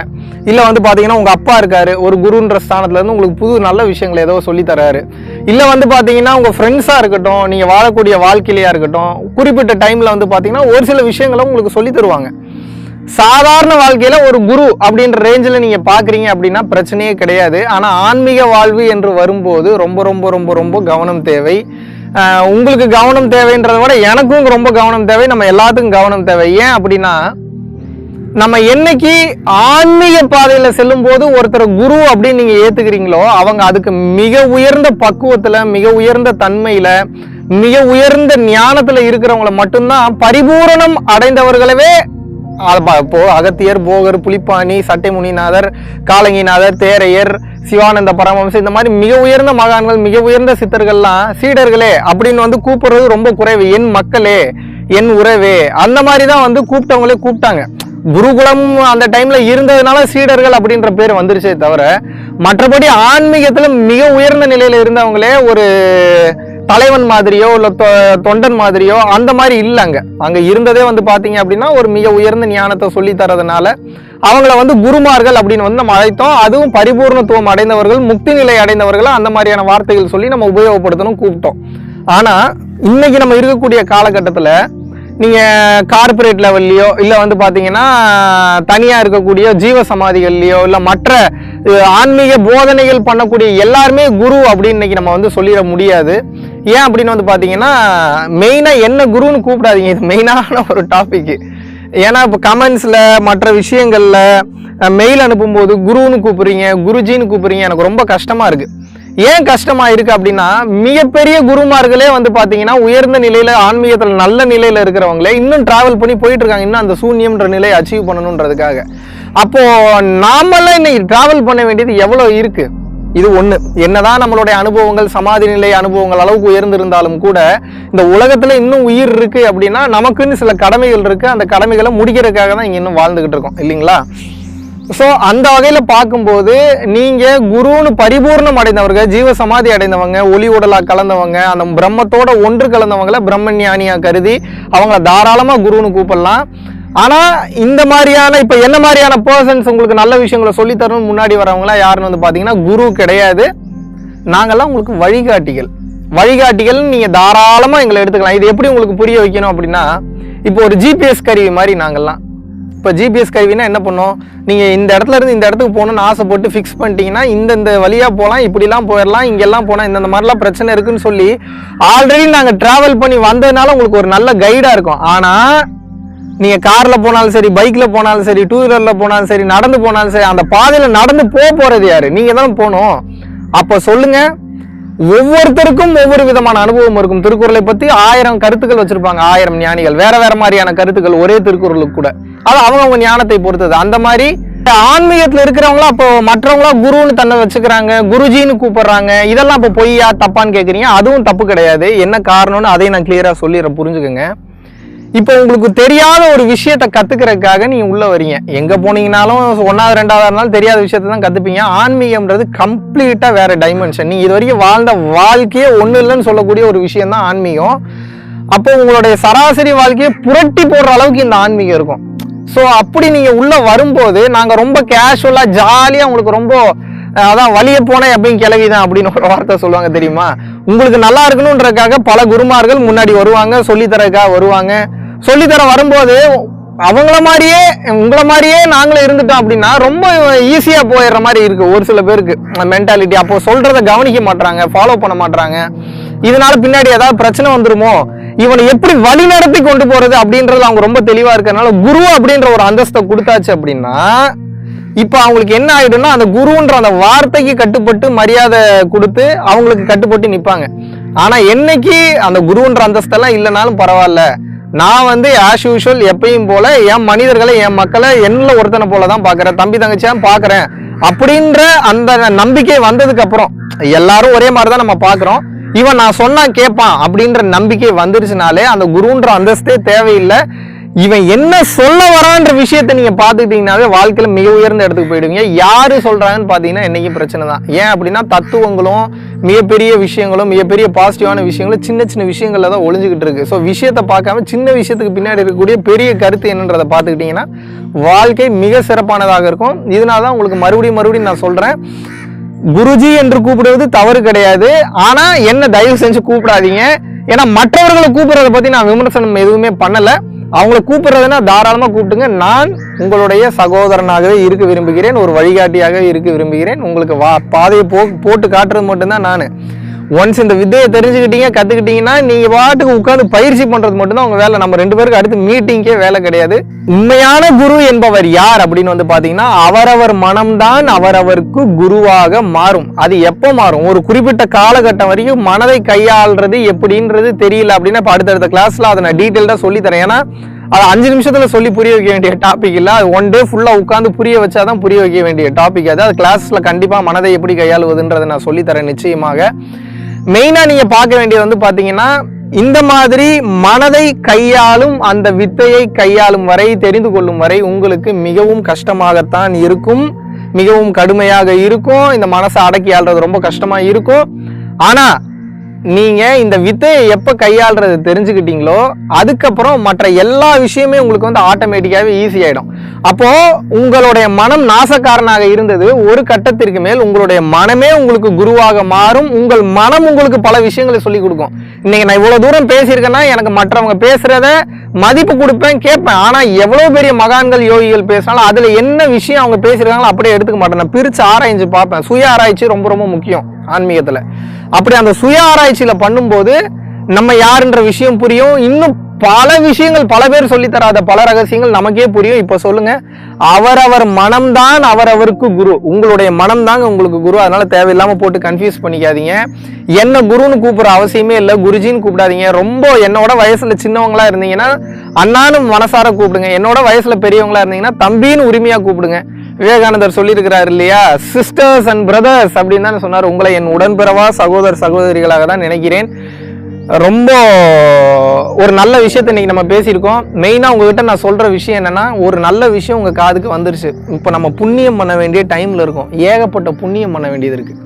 இல்லை பார்த்தீங்கன்னா உங்கள் அப்பா இருக்காரு, ஒரு குருன்ற ஸ்தானத்துலேருந்து உங்களுக்கு புது நல்ல விஷயங்களை ஏதோ சொல்லித்தராரு. இல்லை பார்த்தீங்கன்னா உங்கள் ஃப்ரெண்ட்ஸாக இருக்கட்டும், நீங்கள் வாழக்கூடிய வாழ்க்கையிலையாக இருக்கட்டும், குறிப்பிட்ட டைமில் பார்த்தீங்கன்னா ஒரு சில விஷயங்களை உங்களுக்கு சொல்லி தருவாங்க. சாதாரண வாழ்க்கையில ஒரு குரு அப்படின்ற ரேஞ்சில் நீங்க பாக்குறீங்க அப்படின்னா பிரச்சனையே கிடையாது. ஆனா ஆன்மீக வாழ்வு என்று வரும்போது ரொம்ப ரொம்ப ரொம்ப ரொம்ப கவனம் தேவை. உங்களுக்கு கவனம் தேவைன்றதை விட எனக்கும் ரொம்ப கவனம் தேவை, நம்ம எல்லாத்துக்கும் கவனம் தேவை. ஏன் அப்படின்னா, நம்ம என்னைக்கு ஆன்மீக பாதையில செல்லும் போது ஒருத்தர் குரு அப்படின்னு நீங்க ஏத்துக்கிறீங்களோ அவங்க அதுக்கு மிக உயர்ந்த பக்குவத்துல, மிக உயர்ந்த தன்மையில, மிக உயர்ந்த ஞானத்துல இருக்கிறவங்களை மட்டும்தான் பரிபூரணம் அடைந்தவர்களவே. இப்போ அகத்தியர், போகர், புலிப்பாணி, சட்டைமுனிநாதர், காலங்கிநாதர், தேரையர், சிவானந்த பரமஹம்சர், இந்த மாதிரி மிக உயர்ந்த மகான்கள், மிக உயர்ந்த சித்தர்கள்லாம் சீடர்களே அப்படின்னு கூப்பிடுறது ரொம்ப குறைவு. என் மக்களே, என் உறவே, அந்த மாதிரி தான் கூப்பிட்டவங்களே கூப்பிட்டாங்க. குருகுலம் அந்த டைம்ல இருந்ததுனால சீடர்கள் அப்படின்ற பேர் வந்துருச்சே தவிர, மற்றபடி ஆன்மீகத்துல மிக உயர்ந்த நிலையில இருந்தவங்களே ஒரு தலைவன் மாதிரியோ இல்ல தொண்டன் மாதிரியோ அந்த மாதிரி இல்லைங்க. அங்க இருந்ததே பாத்தீங்க அப்படின்னா ஒரு மிக உயர்ந்த ஞானத்தை சொல்லி தரதுனால அவங்கள குருமார்கள் அப்படின்னு நம்ம அழைத்தோம். அதுவும் பரிபூர்ணத்துவம் அடைந்தவர்கள், முக்தி நிலை அடைந்தவர்கள், அந்த மாதிரியான வார்த்தைகள் சொல்லி நம்ம உபயோகப்படுத்தணும் கூப்பிட்டோம். ஆனா இன்னைக்கு நம்ம இருக்கக்கூடிய காலகட்டத்துல நீங்க கார்பரேட் லெவல்லையோ இல்ல பாத்தீங்கன்னா தனியா இருக்கக்கூடிய ஜீவ சமாதிகள்லயோ இல்ல மற்ற ஆன்மீக போதனைகள் பண்ணக்கூடிய எல்லாருமே குரு அப்படின்னு இன்னைக்கு நம்ம சொல்லிட முடியாது. ஏன் அப்படின்னு பாத்தீங்கன்னா, மெயினா என்ன குருன்னு கூப்பிடாதீங்க, இது மெயினான ஒரு டாபிக். ஏன்னா இப்போ கமெண்ட்ஸில் மற்ற விஷயங்களில் மெயில் அனுப்பும்போது குருன்னு கூப்பிடுறீங்க, குருஜின்னு கூப்பிடுறீங்க, எனக்கு ரொம்ப கஷ்டமாக இருக்குது. ஏன் கஷ்டமாக இருக்குது அப்படின்னா, மிகப்பெரிய குருமார்களே வந்து பார்த்தீங்கன்னா உயர்ந்த நிலையில் ஆன்மீகத்தில் நல்ல நிலையில் இருக்கிறவங்களே இன்னும் ட்ராவல் பண்ணி போயிட்டு இருக்காங்க, இன்னும் அந்த சூன்யம்ன்ற நிலையை அச்சீவ் பண்ணணுன்றதுக்காக. அப்போது நாமெல்லாம் இன்னைக்கு ட்ராவல் பண்ண வேண்டியது எவ்வளோ இருக்குது? இது ஒன்று. என்னதான் நம்மளுடைய அனுபவங்கள் சமாதி நிலை அனுபவங்கள் அளவுக்கு உயர்ந்திருந்தாலும் கூட இந்த உலகத்தில் இன்னும் உயிர் இருக்குது அப்படின்னா நமக்குன்னு சில கடமைகள் இருக்குது. அந்த கடமைகளை முடிக்கிறதுக்காக தான் இங்கே இன்னும் வாழ்ந்துக்கிட்டு இருக்கோம் இல்லைங்களா? ஸோ அந்த வகையில் பார்க்கும்போது நீங்கள் குருன்னு பரிபூர்ணம் அடைந்தவர்கள், ஜீவ சமாதி அடைந்தவங்க, ஒளி உடலாக கலந்தவங்க, அந்த பிரம்மத்தோட ஒன்று கலந்தவங்களை பிரம்ம ஞானியாக கருதி அவங்கள தாராளமாக குருன்னு கூப்பிடலாம். ஆனால் இந்த மாதிரியான இப்போ என்ன மாதிரியான பர்சன்ஸ் உங்களுக்கு நல்ல விஷயங்களை சொல்லித்தரணும் முன்னாடி வரவங்களா யாருன்னு வந்து பார்த்தீங்கன்னா குரு கிடையாது. நாங்கள்லாம் உங்களுக்கு வழிகாட்டிகள் நீங்கள் தாராளமாக எங்களை எடுத்துக்கலாம். இது எப்படி உங்களுக்கு புரிய வைக்கணும் அப்படின்னா, இப்போ ஒரு ஜிபிஎஸ் கருவி மாதிரி நாங்கள்லாம். இப்போ ஜிபிஎஸ் கருவினா என்ன பண்ணோம், நீங்கள் இந்த இடத்துல இருந்து இந்த இடத்துக்கு போகணும்னு ஆசைப்பட்டு ஃபிக்ஸ் பண்ணிட்டீங்கன்னா இந்த வழியாக போகலாம், இப்படிலாம் போயிடலாம், இங்கெல்லாம் போனால் இந்த மாதிரிலாம் பிரச்சனை இருக்குன்னு சொல்லி ஆல்ரெடி நாங்கள் ட்ராவல் பண்ணி வந்ததுனால உங்களுக்கு ஒரு நல்ல கைடாக இருக்கும். ஆனால் நீங்கள் காரில் போனாலும் சரி, பைக்கில் போனாலும் சரி, டூ வீலரில் போனாலும் சரி, நடந்து போனாலும் சரி, அந்த பாதையில் நடந்து போகிறது யார்? நீங்கள் தான் போகணும். அப்போ சொல்லுங்கள், ஒவ்வொருத்தருக்கும் ஒவ்வொரு விதமான அனுபவம் இருக்கும். திருக்குறளை பற்றி 1000 கருத்துக்கள் வச்சுருப்பாங்க, 1000 ஞானிகள் வேற மாதிரியான கருத்துக்கள் ஒரே திருக்குறளுக்கு கூட. அது அவங்க ஞானத்தை பொறுத்தது. அந்த மாதிரி ஆன்மீகத்தில் இருக்கிறவங்களா அப்போ மற்றவங்களா குருன்னு தன்னை வச்சுக்கிறாங்க, குருஜின்னு கூப்பிடுறாங்க. இதெல்லாம் இப்போ பொய்யா தப்பான்னு கேட்குறீங்க. அதுவும் தப்பு கிடையாது. என்ன காரணம்னு அதையும் நான் கிளியராக சொல்லிடுறேன், புரிஞ்சுக்கோங்க. இப்போ உங்களுக்கு தெரியாத ஒரு விஷயத்தை கற்றுக்கிறதுக்காக நீங்கள் உள்ளே வரீங்க. எங்கே போனீங்கனாலும் 1வது 2வது நாள் தெரியாத விஷயத்தை தான் கற்றுப்பீங்க. ஆன்மீகம்ன்றது கம்ப்ளீட்டாக வேறு டைமென்ஷன். நீங்கள் இது வரைக்கும் வாழ்ந்த வாழ்க்கையே ஒன்றும் இல்லைன்னு சொல்லக்கூடிய ஒரு விஷயம் தான் ஆன்மீகம். அப்போ உங்களுடைய சராசரி வாழ்க்கையை புரட்டி போடுற அளவுக்கு இந்த ஆன்மீகம் இருக்கும். ஸோ அப்படி நீங்கள் உள்ளே வரும்போது நாங்கள் ரொம்ப கேஷுவலாக ஜாலியாக உங்களுக்கு ரொம்ப அதான் வலிய போனேன் அப்படின்னு கிளவிதான் அப்படின்னு ஒரு வார்த்தை சொல்லுவாங்க தெரியுமா? உங்களுக்கு நல்லா இருக்கணுன்றதுக்காக பல குருமார்கள் முன்னாடி வருவாங்க, சொல்லித்தரக்காக வருவாங்க. சொல்லித்தர வரும்போது அவங்கள மாதிரியே உங்களை மாதிரியே நாங்களே இருந்துட்டோம் அப்படின்னா ரொம்ப ஈஸியாக போயிடுற மாதிரி இருக்கு ஒரு சில பேருக்கு மென்டாலிட்டி. அப்போ சொல்றதை கவனிக்க மாட்டாங்க, ஃபாலோ பண்ண மாட்டாங்க. இதனால பின்னாடி ஏதாவது பிரச்சனை வந்துருமோ, இவனை எப்படி வழி நடத்தி கொண்டு போறது அப்படின்றது அவங்க ரொம்ப தெளிவா இருக்கிறதுனால குரு அப்படின்ற ஒரு அந்தஸ்தை கொடுத்தாச்சு அப்படின்னா இப்போ அவங்களுக்கு என்ன ஆயிடும்னா அந்த குருன்ற அந்த வார்த்தைக்கு கட்டுப்பட்டு மரியாதை கொடுத்து அவங்களுக்கு கட்டுப்பட்டு நிற்பாங்க. ஆனா என்னைக்கு அந்த குருன்ற அந்தஸ்தெல்லாம் இல்லைனாலும் பரவாயில்ல, நான் வந்து ஆஸ் யூஷுவல் எப்பயும் போல என் மனிதர்களை என் மக்களை என்ன ஒருத்தனை போல தான் பார்க்குறேன், தம்பி தங்கச்சியா பார்க்குறேன் அப்படின்ற அந்த நம்பிக்கை வந்ததுக்கு அப்புறம் எல்லாரும் ஒரே மாதிரி தான் நம்ம பார்க்குறோம். இவன் நான் சொன்னா கேட்பான் அப்படின்ற நம்பிக்கை வந்துருச்சுனாலே அந்த குருன்ற அந்தஸ்தே தேவையில்லை. இவன் என்ன சொல்ல வரான்ற விஷயத்தை நீங்க பாத்துக்கிட்டீங்கன்னாவே வாழ்க்கையில மிக உயர்ந்த இடத்துக்கு போயிடுவீங்க. யாரு சொல்றாங்கன்னு பாத்தீங்கன்னா என்னைக்கும் பிரச்சனை தான். ஏன் அப்படின்னா தத்துவங்களும் மிகப்பெரிய விஷயங்களும் மிகப்பெரிய பாசிட்டிவான விஷயங்களும் சின்ன சின்ன விஷயங்கள்ல தான் ஒளிஞ்சுக்கிட்டு இருக்கு. ஸோ விஷயத்தை பார்க்காம சின்ன விஷயத்துக்கு பின்னாடி இருக்கக்கூடிய பெரிய கருத்து என்னன்றதை பார்த்துக்கிட்டீங்கன்னா வாழ்க்கை மிக சிறப்பானதாக இருக்கும். இதனாலதான் உங்களுக்கு மறுபடியும் நான் சொல்றேன், குருஜி என்று கூப்பிடுவது தவறு கிடையாது. ஆனா என்ன தயவு செஞ்சு கூப்பிடாதீங்க. ஏன்னா மற்றவர்களை கூப்பிடுறத பத்தி நான் விமர்சனம் எதுவுமே பண்ணல. அவங்கள கூப்பிடுறதுன்னா தாராளமா கூப்பிட்டுங்க. நான் உங்களுடைய சகோதரனாகவே இருக்க விரும்புகிறேன், ஒரு வழிகாட்டியாக இருக்க விரும்புகிறேன். உங்களுக்கு பாதையை போட்டு காட்டுறது மட்டும்தான் நான். ஒன்ஸ் இந்த வித்தையை தெரிஞ்சுக்கிட்டீங்க, கத்துக்கிட்டீங்கன்னா நீங்க பாட்டுக்கு உட்காந்து பயிற்சி பண்றது மட்டும்தான் உங்க வேலை. நம்ம 2 பேருக்கு அடுத்து மீட்டிங்கே வேலை கிடையாது. உண்மையான குரு என்பவர் யார் அப்படின்னு வந்து பாத்தீங்கன்னா அவரவர் மனம்தான் அவரவருக்கு குருவாக மாறும். அது எப்போ மாறும்? ஒரு குறிப்பிட்ட காலகட்டம் வரைக்கும் மனதை கையாள்றது எப்படின்றது தெரியல அப்படின்னா இப்போ அடுத்தடுத்த கிளாஸ்ல அதை நான் டீட்டெயில்டா சொல்லி தரேன். ஏன்னா அது 5 நிமிஷத்துல சொல்லி புரிய வைக்க வேண்டிய டாபிக் இல்லை. அது 1 டே ஃபுல்லா உட்காந்து புரிய வச்சாதான் புரிய வைக்க வேண்டிய டாபிக். அது கிளாஸ்ல கண்டிப்பா மனதை எப்படி கையாளுவதுன்றதை நான் சொல்லித்தரேன் நிச்சயமாக. மெயினா நீங்க பார்க்க வேண்டியது வந்து பாத்தீங்கன்னா இந்த மாதிரி மனதை கையாளும் அந்த வித்தையை கையாளும் வரை, தெரிந்து கொள்ளும் வரை உங்களுக்கு மிகவும் கஷ்டமாகத்தான் இருக்கும், மிகவும் கடுமையாக இருக்கும். இந்த மனசை அடக்கி ஆள்றது ரொம்ப கஷ்டமா இருக்கும். ஆனா நீங்க இந்த வித்தையை எப்ப கையாளுறது தெரிஞ்சுக்கிட்டீங்களோ அதுக்கப்புறம் மற்ற எல்லா விஷயமே உங்களுக்கு வந்து ஆட்டோமேட்டிக்காவே ஈஸி ஆயிடும். அப்போ உங்களுடைய மனம் நாசக்காரனாக இருந்தது ஒரு கட்டத்திற்கு மேல் உங்களுடைய மனமே உங்களுக்கு குருவாக மாறும். உங்கள் மனம் உங்களுக்கு பல விஷயங்களை சொல்லி கொடுக்கும். இன்னைக்கு நான் இவ்வளவு தூரம் பேசியிருக்கேன்னா எனக்கு மற்றவங்க பேசுறத மதிப்பு கொடுப்பேன், கேட்பேன். ஆனா எவ்வளவு பெரிய மகான்கள் யோகிகள் பேசினாலும் அதுல என்ன விஷயம் அவங்க பேசியிருக்காங்களோ அப்படியே எடுத்துக்க மாட்டேன். நான் பிரிச்சு ஆராய்ச்சி பார்ப்பேன். சுய ஆராய்ச்சி ரொம்ப ரொம்ப முக்கியம் ஆன்மீகத்துல. அப்படி அந்த சுய ஆராய்ச்சியில பண்ணும்போது நம்ம யாருன்ற விஷயம் புரியும். இன்னும் பல விஷயங்கள் பல பேர் சொல்லித்தராத பல ரகசியங்கள் நமக்கே புரியும். இப்போ சொல்லுங்க, அவரவர் மனம்தான் அவரவருக்கு குரு. உங்களுடைய மனம் தாங்க உங்களுக்கு குரு. அதனால தேவையில்லாம போட்டு கன்ஃபியூஸ் பண்ணிக்காதீங்க. என்ன குருன்னு கூப்பிடுற அவசியமே இல்லை, குருஜின்னு கூப்பிடாதீங்க. ரொம்ப என்னோட வயசுல சின்னவங்களா இருந்தீங்கன்னா அண்ணான்னு மனசார கூப்பிடுங்க. என்னோட வயசுல பெரியவங்களா இருந்தீங்கன்னா தம்பின்னு உரிமையா கூப்பிடுங்க. விவேகானந்தர் சொல்லியிருக்கிறார் இல்லையா, சிஸ்டர்ஸ் அண்ட் பிரதர்ஸ் அப்படின்னு தான் சொன்னார். உங்களை என் உடன்பிறவா சகோதர சகோதரிகளாக தான் நினைக்கிறேன். ரொம்ப ஒரு நல்ல விஷயத்தை இன்னைக்கு நம்ம பேசியிருக்கோம். மெயினாக உங்ககிட்ட நான் சொல்கிற விஷயம் என்னென்னா, ஒரு நல்ல விஷயம் உங்கள் காதுக்கு வந்துருச்சு. இப்போ நம்ம புண்ணியம் பண்ண வேண்டிய டைமில் இருக்கோம். ஏகப்பட்ட புண்ணியம் பண்ண வேண்டியது இருக்குது.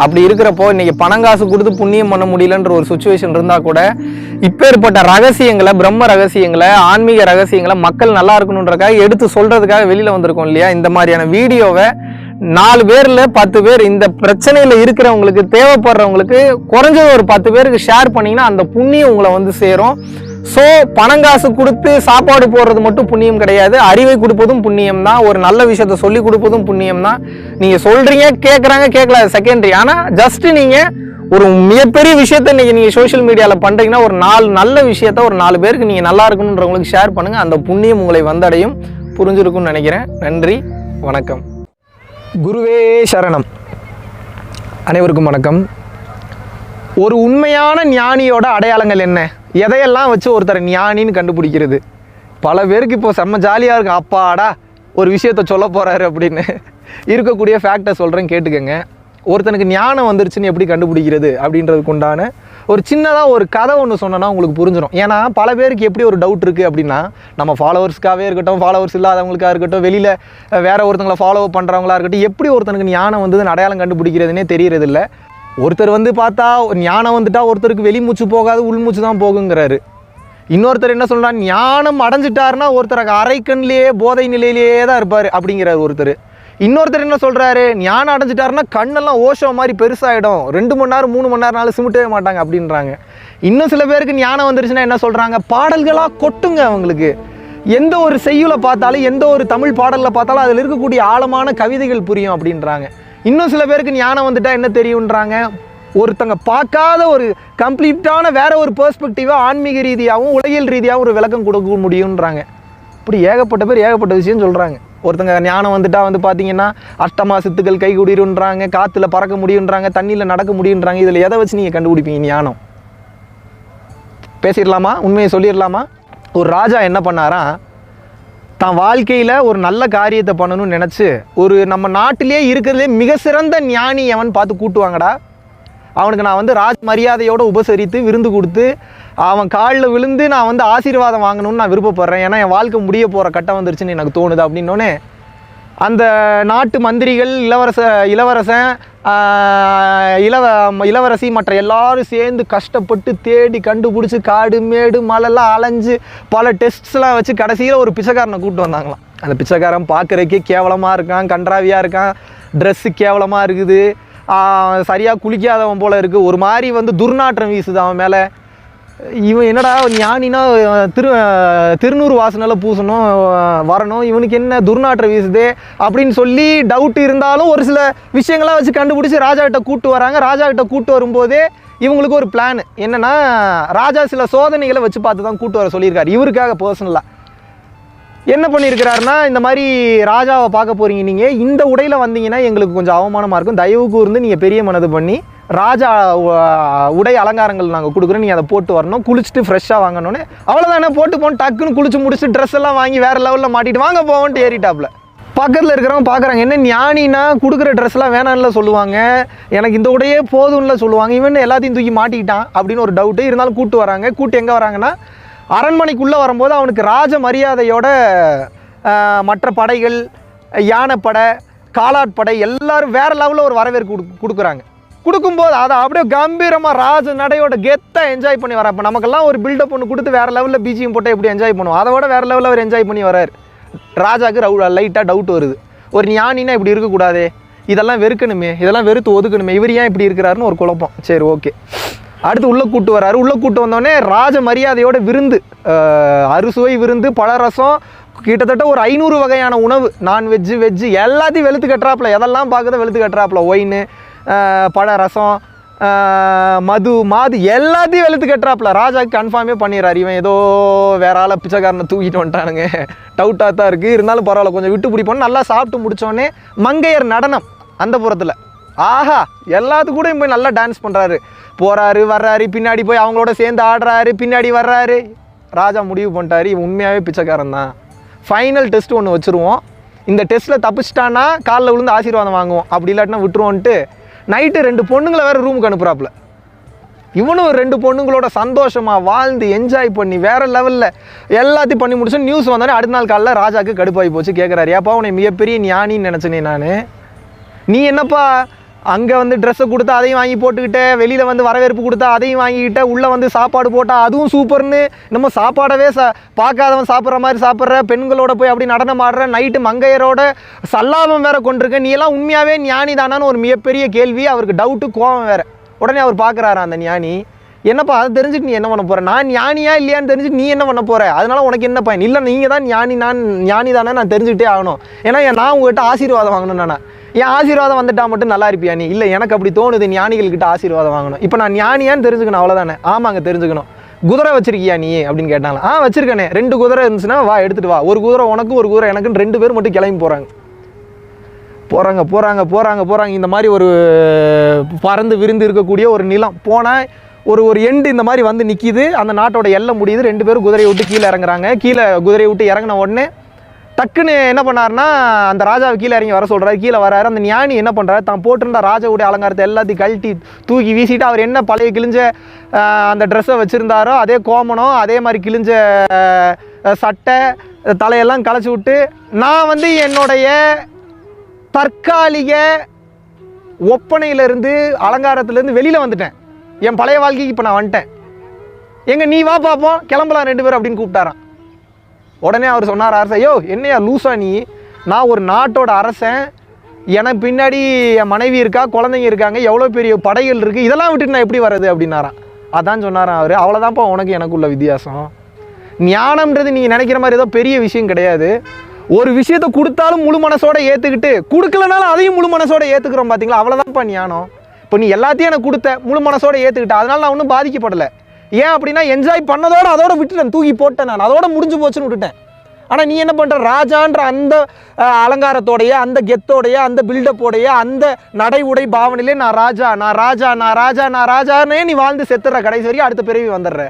அப்படி இருக்கிறப்போ இன்றைக்கி பணங்காசு கொடுத்து புண்ணியம் பண்ண முடியலன்ற ஒரு சுச்சுவேஷன் இருந்தால் கூட இப்பேற்பட்ட ரகசியங்களை, பிரம்ம ரகசியங்களை, ஆன்மீக ரகசியங்களை மக்கள் நல்லா இருக்கணுன்றக்காக எடுத்து சொல்கிறதுக்காக வெளியில் வந்திருக்கோம் இல்லையா. இந்த மாதிரியான வீடியோவை 4 பேர்ல 10 பேர் இந்த பிரச்சனையில இருக்கிறவங்களுக்கு, தேவைப்படுறவங்களுக்கு குறைஞ்சது ஒரு 10 பேருக்கு ஷேர் பண்ணீங்கன்னா அந்த புண்ணியம் உங்களை வந்து சேரும். ஸோ பணங்காசு கொடுத்து சாப்பாடு போடுறது மட்டும் புண்ணியம் கிடையாது, அறிவை கொடுப்பதும் புண்ணியம் தான். ஒரு நல்ல விஷயத்த சொல்லி கொடுப்பதும் புண்ணியம் தான். நீங்க சொல்றீங்க, கேட்குறாங்க, கேட்கல செகண்டரி. ஆனா ஜஸ்ட் நீங்க ஒரு மிகப்பெரிய விஷயத்த இன்னைக்கு நீங்க சோஷியல் மீடியாவில் பண்றீங்கன்னா, ஒரு 4 நல்ல விஷயத்த ஒரு 4 பேருக்கு நீங்க நல்லா இருக்கணுன்றவங்களுக்கு ஷேர் பண்ணுங்க. அந்த புண்ணியம் உங்களை வந்தடையும். புரிஞ்சிருக்கும்னு நினைக்கிறேன். நன்றி, வணக்கம். குருவே சரணம். அனைவருக்கும் வணக்கம். ஒரு உண்மையான ஞானியோட அடையாளங்கள் என்ன? எதையெல்லாம் வச்சு ஒருத்தர் ஞானின்னு கண்டுபிடிக்கிறது? பல பேருக்கு இப்போ செம்ம ஜாலியாக இருக்கும், அப்பாடா ஒரு விஷயத்த சொல்ல போகிறாரு அப்படின்னு. இருக்கக்கூடிய ஃபேக்டை சொல்கிறேன், கேட்டுக்கங்க. ஒருத்தனுக்கு ஞானம் வந்துருச்சுன்னு எப்படி கண்டுபிடிக்கிறது அப்படின்றதுக்கு உண்டான ஒரு சின்னதாக ஒரு கதை ஒன்று சொன்னோன்னா உங்களுக்கு புரிஞ்சிடும். ஏன்னா பல பேருக்கு எப்படி ஒரு டவுட் இருக்குது அப்படின்னா, நம்ம ஃபாலோவர்ஸ்க்காகவே இருக்கட்டும், ஃபாலோவர்ஸ் இல்லாதவங்களுக்காக இருக்கட்டும், வெளியில் வேற ஒருத்தங்களை ஃபாலோ பண்ணுறவங்களா இருக்கட்டும், எப்படி ஒருத்தனுக்கு ஞானம் வந்ததுன்னு அடையாளம் கண்டுபிடிக்கிறதுனே தெரியறதில்ல. ஒருத்தர் வந்து பார்த்தா ஞானம் வந்துட்டா ஒருத்தருக்கு வெளிமூச்சு போகாது, உள்மூச்சு தான் போகுங்கிறாரு. இன்னொருத்தர் என்ன சொல்கிறார், ஞானம் அடைஞ்சிட்டாருன்னா ஒருத்தருக்கு அரைக்கண்லேயே போதை நிலையிலேயே தான் இருப்பார் அப்படிங்கிறார் ஒருத்தர். இன்னொருத்தர் என்ன சொல்கிறாரு, ஞானம் அடைஞ்சிட்டாருன்னா கண்ணெல்லாம் ஓஷோ மாதிரி பெருசாகிடும், 2 மணி நேரம் 3 மணி நேரம்னாலும் சிமிட்டவே மாட்டாங்க அப்படின்றாங்க. இன்னும் சில பேருக்கு ஞானம் வந்துருச்சுன்னா என்ன சொல்கிறாங்க, பாடல்களாக கொட்டுங்க. அவங்களுக்கு எந்த ஒரு செய்யுளை பார்த்தாலும், எந்த ஒரு தமிழ் பாடலில் பார்த்தாலும் அதில் இருக்கக்கூடிய ஆழமான கவிதைகள் புரியும் அப்படின்றாங்க. இன்னும் சில பேருக்கு ஞானம் வந்துட்டா என்ன தெரியுன்றாங்க, ஒருத்தங்க பார்க்காத ஒரு கம்ப்ளீட்டான வேற ஒரு பெர்ஸ்பெக்டிவாக ஆன்மீக ரீதியாகவும் உலகியல் ரீதியாகவும் ஒரு விளக்கம் கொடுக்க முடியுன்றாங்க. இப்படி ஏகப்பட்ட பேர் ஏகப்பட்ட விஷயம் சொல்கிறாங்க. ஒருத்தங்க ஞானம் வந்துட்டா வந்து பார்த்தீங்கன்னா அஷ்டமா சித்துக்கள் கைகூடிருன்றாங்க, காற்றுல பறக்க முடியுன்றாங்க, தண்ணியில் நடக்க முடியுன்றாங்க. இதில் எதை வச்சு நீங்கள் கண்டுபிடிப்பீங்க ஞானம்? பேசிடலாமா? உண்மையை சொல்லிடலாமா? ஒரு ராஜா என்ன பண்ணாரா, தான் வாழ்க்கையில் ஒரு நல்ல காரியத்தை பண்ணணும்னு நினச்சி ஒரு நம்ம நாட்டிலே இருக்கிறதுலே மிக சிறந்த ஞானி எவன் பார்த்து கூட்டுவாங்கடா, அவனுக்கு நான் வந்து ராஜ் மரியாதையோடு உபசரித்து விருந்து கொடுத்து அவன் காலில் விழுந்து நான் வந்து ஆசீர்வாதம் வாங்கணும்னு நான் விருப்பப்படுறேன். ஏன்னா என் வாழ்க்கை முடிய போகிற கட்டம் வந்துருச்சுன்னு எனக்கு தோணுது அப்படின்னோடனே அந்த நாட்டு மந்திரிகள், இளவரசி மற்ற எல்லாரும் சேர்ந்து கஷ்டப்பட்டு தேடி கண்டுபிடிச்சி காடு மேடு மலைலாம் அலைஞ்சு பல டெஸ்ட்ஸ்லாம் வச்சு கடைசியில் ஒரு பிச்சைக்காரனை கூப்பிட்டு வந்தாங்களாம். அந்த பிச்சைக்காரன் பார்க்குறக்கே கேவலமாக இருக்கான், கன்றாவியாக இருக்கான், ட்ரெஸ்ஸு கேவலமாக இருக்குது, சரியாக குளிக்காதவன் போல் இருக்குது, ஒரு மாதிரி வந்து துர்நாற்றம் வீசுது அவன் மேலே. இவன் என்னடா ஞானினா திருநூறு வாசனையில் பூசணும் வரணும், இவனுக்கு என்ன துர்நாற்றம் வீசுதே அப்படின்னு சொல்லி டவுட் இருந்தாலும் ஒரு சில விஷயங்களாம் வச்சு கண்டுபிடிச்சி ராஜாக்கிட்ட கூப்பிட்டு வராங்க. ராஜாக்கிட்ட கூப்பிட்டு வரும்போதே இவங்களுக்கு ஒரு பிளான் என்னென்னா, ராஜா சில சோதனைகளை வச்சு பார்த்து தான் கூப்பிட்டு வர சொல்லியிருக்காரு. இவருக்காக பர்சனலாக என்ன பண்ணியிருக்கிறாருன்னா, இந்த மாதிரி ராஜாவை பார்க்க போகிறீங்க, நீங்கள் இந்த உடையில் வந்தீங்கன்னா எங்களுக்கு கொஞ்சம் அவமானமாக இருக்கும், தயவு கூர்ந்து நீங்கள் பெரிய மனது பண்ணி ராஜா உடை அலங்காரங்கள் நாங்கள் கொடுக்குறோம், நீங்கள் அதை போட்டு வரணும், குளிச்சுட்டு ஃப்ரெஷ்ஷாக வாங்கணுன்னு. அவ்வளோதானே, போட்டு போகணும், டக்குன்னு குளிச்சு முடிச்சு ட்ரெஸ் எல்லாம் வாங்கி வேறு லெவலில் மாட்டிட்டு வாங்க போவோன்ட்டு ஏறிட்டாப்புல. பக்கத்தில் இருக்கிறவங்க பார்க்குறாங்க, என்ன ஞானினா கொடுக்குற ட்ரெஸ்லாம் வேணாம்ல சொல்லுவாங்க, எனக்கு இந்த உடையே போதும்ல சொல்லுவாங்க, இவன் எல்லாத்தையும் தூக்கி மாட்டிக்கிட்டான் அப்படின்னு ஒரு டவுட்டு. இருந்தாலும் கூட்டு வராங்க. கூட்டு எங்கே வராங்கன்னா, அரண்மனைக்குள்ளே வரும்போது அவனுக்கு ராஜ மரியாதையோட மற்ற படைகள், யானைப்படை, காலாட்படை எல்லாரும் வேறு லெவலில் ஒரு வரவேற்பு கொடுக்குறாங்க. கொடுக்கும்போது அதை அப்படியே கம்பீரமாக ராஜ நடையோட கெத்தாக என்ஜாய் பண்ணி வர. இப்போ நமக்கெல்லாம் ஒரு பில்டப் ஒன்று கொடுத்து வேறு லெவலில் பிஜிஎம் போட்டால் எப்படி என்ஜாய் பண்ணுவோம், அதை விட வேறு லெவலில் அவர் என்ஜாய் பண்ணி வரார். ராஜாவுக்கு லைட்டாக டவுட் வருது, ஒரு ஞானினா இப்படி இருக்கக்கூடாதே, இதெல்லாம் வெறுக்கணுமே, இதெல்லாம் வெறுத்து ஒதுக்கணுமே, இவர் ஏன் இப்படி இருக்கிறாருன்னு ஒரு குழப்பம். சரி, ஓகே. அடுத்து உள்ளே கூட்டு வராரு. உள்ளே கூட்டு வந்தோடனே ராஜ மரியாதையோட விருந்து, அறுசுவை விருந்து, பழரசம், கிட்டத்தட்ட ஒரு 500 வகையான உணவு, நான்வெஜ்ஜு வெஜ்ஜு எல்லாத்தையும் வெளுத்து கட்டுறாப்புல, எதெல்லாம் பார்க்குறத வெளுத்து கட்டுறாப்புல. ஒயின், பழரசம், மாது எல்லாத்தையும் வெளுத்து கட்டுறாப்புல. ராஜாக்கு கன்ஃபார்மே பண்ணிடுறாரு, இவன் ஏதோ வேற ஆளை பிச்சைக்காரனை தூக்கிட்டு வந்துட்டானுங்க, டவுட்டாக தான் இருக்குது, இருந்தாலும் பரவாயில்ல கொஞ்சம் விட்டு பிடிப்போம். நல்லா சாப்பிட்டு முடித்தோடனே மங்கையர் நடனம் அந்த புறத்தில், ஆஹா எல்லாத்துக்கும் கூட போய் நல்லா டான்ஸ் பண்ணுறாரு, போகிறாரு வர்றாரு, பின்னாடி போய் அவங்களோட சேர்ந்து ஆடுறாரு, பின்னாடி வர்றாரு. ராஜா முடிவு பண்ணிட்டாரு, இவன் உண்மையாகவே பிச்சைக்காரன் தான். ஃபைனல் டெஸ்ட் ஒன்று வச்சுருவோம், இந்த டெஸ்ட்டில் தப்பிச்சிட்டான்னா காலில் விழுந்து ஆசீர்வாதம் வாங்குவோம், அப்படி இல்லாட்டினா விட்டுருவோன்ட்டு நைட்டு 2 பொண்ணுங்களை வேறு ரூமுக்கு அனுப்புகிறாப்புல. இவனும் 2 பொண்ணுங்களோட சந்தோஷமாக வாழ்ந்து என்ஜாய் பண்ணி வேறு லெவலில் எல்லாத்தையும் பண்ணி முடிச்சு நியூஸ் வந்தோடனே அடுத்த நாள் காலையில் ராஜாவுக்கு கடுப்பாகி போச்சு. கேட்குறாரு, ஏப்பா உன்னை மிகப்பெரிய ஞானின்னு நினச்சனே நான், நீ என்னப்பா அங்கே வந்து ட்ரெஸ்ஸை கொடுத்தா அதையும் வாங்கி போட்டுக்கிட்ட, வெளியில் வந்து வரவேற்பு கொடுத்தா அதையும் வாங்கிக்கிட்ட, உள்ளே வந்து சாப்பாடு போட்டால் அதுவும் சூப்பர்னு நம்ம சாப்பாடவே பார்க்காதவன் சாப்பிட்ற மாதிரி சாப்பிட்ற, பெண்களோட போய் அப்படி நடனம் ஆடுற, நைட்டு மங்கையரோட சல்லாபம் வேற கொண்டிருக்க, நீ எல்லாம் உண்மையாகவே ஞானி தானான்னு ஒரு மிகப்பெரிய கேள்வி. அவருக்கு டவுட்டு, கோவம் வேறு. உடனே அவர் பார்க்குறாரு அந்த ஞானி, என்னப்பா அதை தெரிஞ்சுட்டு நீ என்ன பண்ண போகிற, நான் ஞானியா இல்லையான்னு தெரிஞ்சுட்டு நீ என்ன பண்ண போகிற, அதனால உனக்கு என்ன பயன், இல்லை நீங்கள் தான் ஞானி, நான் ஞானி தானே, நான் தெரிஞ்சுக்கிட்டே ஆகணும், ஏன்னா நான் உங்கள்கிட்ட ஆசீர்வாதம் வாங்கணும், நானா என் ஆசீர்வாதம் வந்துட்டா மட்டும் நல்லா இருப்பியா நீ, இல்லை எனக்கு அப்படி தோணுது, ஞானிகள்கிட்ட ஆசீர்வாதம் வாங்கணும், இப்போ நான் ஞானியான்னு தெரிஞ்சுக்கணும் அவ்வளோதானே. ஆமாங்க தெரிஞ்சுக்கணும். குதிரை வச்சிருக்கியா நீ அப்படின்னு கேட்டாங்களா. வச்சிருக்கேனே, 2 குதிரை இருந்துச்சுன்னா வா எடுத்துகிட்டு வா, ஒரு குதிரை உனக்கும் ஒரு குதிரை எனக்குன்னு 2 பேர் மட்டும் கிளம்பி போகிறாங்க. இந்த மாதிரி ஒரு பறந்து விருந்து இருக்கக்கூடிய ஒரு நிலம் போனால் ஒரு எண்டு இந்த மாதிரி வந்து நிற்கிது, அந்த நாட்டோட எல்லை முடியுது, 2 பேரும் குதிரையை விட்டு கீழே இறங்குறாங்க. கீழே குதிரையை விட்டு இறங்கின உடனே டக்குன்னு என்ன பண்ணாருன்னா அந்த ராஜாவை கீழே இறங்கி வர சொல்கிறாரு. கீழே வராரு. அந்த ஞானி என்ன பண்ணுறாரு, தான் போட்டிருந்த ராஜாவுடைய அலங்காரத்தை எல்லாத்தையும் கழட்டி தூக்கி வீசிட்டு, அவர் என்ன பழைய கிழிஞ்ச அந்த ட்ரெஸ்ஸை வச்சுருந்தாரோ அதே கோமணம், அதே மாதிரி கிழிஞ்ச சட்டை, தலையெல்லாம் களைச்சி விட்டு, நான் வந்து என்னுடைய தற்காலிக ஒப்பனையிலேருந்து அலங்காரத்துலேருந்து வெளியில் வந்துட்டேன், என் பழைய வாழ்க்கைக்கு இப்போ நான் வந்துட்டேன், எங்கே நீ வா பார்ப்போம், கிளம்பலாம் 2 பேரும் அப்படின்னு கூப்பிட்டாரான். உடனே அவர் சொன்னார், அரசன், ஐயோ என்னையா லூசா நீ, நான் ஒரு நாட்டோட அரசன், எனக்கு பின்னாடி என் மனைவி இருக்கா, குழந்தைங்க இருக்காங்க, எவ்வளோ பெரிய படைகள் இருக்குது, இதெல்லாம் விட்டுட்டு நான் எப்படி வர்றது அப்படின்னாரான். அதான் சொன்னாரான் அவர், அவ்வளோதான்ப்பா உனக்கு எனக்குள்ள வித்தியாசம், ஞானம்ன்றது நீங்கள் நினைக்கிற மாதிரி ஏதோ பெரிய விஷயம் கிடையாது, ஒரு விஷயத்தை கொடுத்தாலும் முழு மனசோட ஏற்றுக்கிட்டு, கொடுக்கலனாலும் அதையும் முழு மனசோட ஏற்றுக்கிறோம் பார்த்தீங்களா, அவ்வளோதான்ப்பா ஞானம். இப்போ நீ எல்லாத்தையும் எனக்கு கொடுத்த, முழு மனசோட ஏற்றுக்கிட்ட, அதனால நான் ஒன்றும் பாதிக்கப்படலை. ஏன் அப்படின்னா என்ஜாய் பண்ணதோட அதோட விட்டுட்டேன், தூக்கி போட்டேன், நான் அதோட முடிஞ்சு போச்சுன்னு விட்டுட்டேன். ஆனால் நீ என்ன பண்ணுற, ராஜான்ற அந்த அலங்காரத்தோடைய, அந்த கெத்தோடைய, அந்த பில்டப்போடைய, அந்த நடை உடை பாவனையிலே நான் ராஜானே நீ வாழ்ந்து செத்துற, கடைசி வரையும் அடுத்த பிறவி வந்துடுற.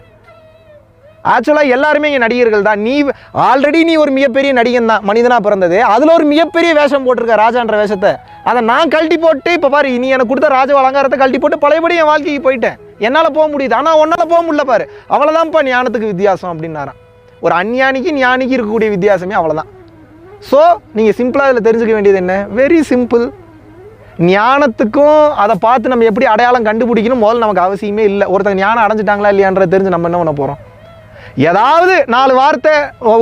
ஆக்சுவலாக எல்லாருமே இங்கே நடிகர்கள் தான். நீ ஆல்ரெடி நீ ஒரு மிகப்பெரிய நடிகன் தான், மனிதனாக பிறந்தது, அதில் ஒரு மிகப்பெரிய வேஷம் போட்டிருக்க, ராஜான்ற வேஷத்தை, அதை நான் கழட்டி போட்டு, இப்போ பாரு நீ எனக்கு கொடுத்த ராஜ அலங்காரத்தை கழட்டி போட்டு பழையபடி என் வாழ்க்கைக்கு போயிட்டேன், என்னால் போக முடியுது, ஆனால் உன்னால் போக முடியல பாரு, அவ்வளோதான்ப்பா ஞானத்துக்கு வித்தியாசம் அப்படின்னாரான். ஒரு அஞ்ஞானிக்கு ஞானிக்கு இருக்கக்கூடிய வித்தியாசமே அவ்வளோதான். ஸோ நீங்கள் சிம்பிளாக இதில் தெரிஞ்சுக்க வேண்டியது என்ன, வெரி சிம்பிள். ஞானத்துக்கும் அதை பார்த்து நம்ம எப்படி அடையாளம் கண்டுபிடிக்கணும் முதல்ல நமக்கு அவசியமே இல்லை. ஒருத்தங்க ஞானம் அடைஞ்சிட்டாங்களா இல்லையான்றதை தெரிஞ்சு நம்ம என்ன பண்ண போகிறோம், ஏதாவது 4 வார்த்தை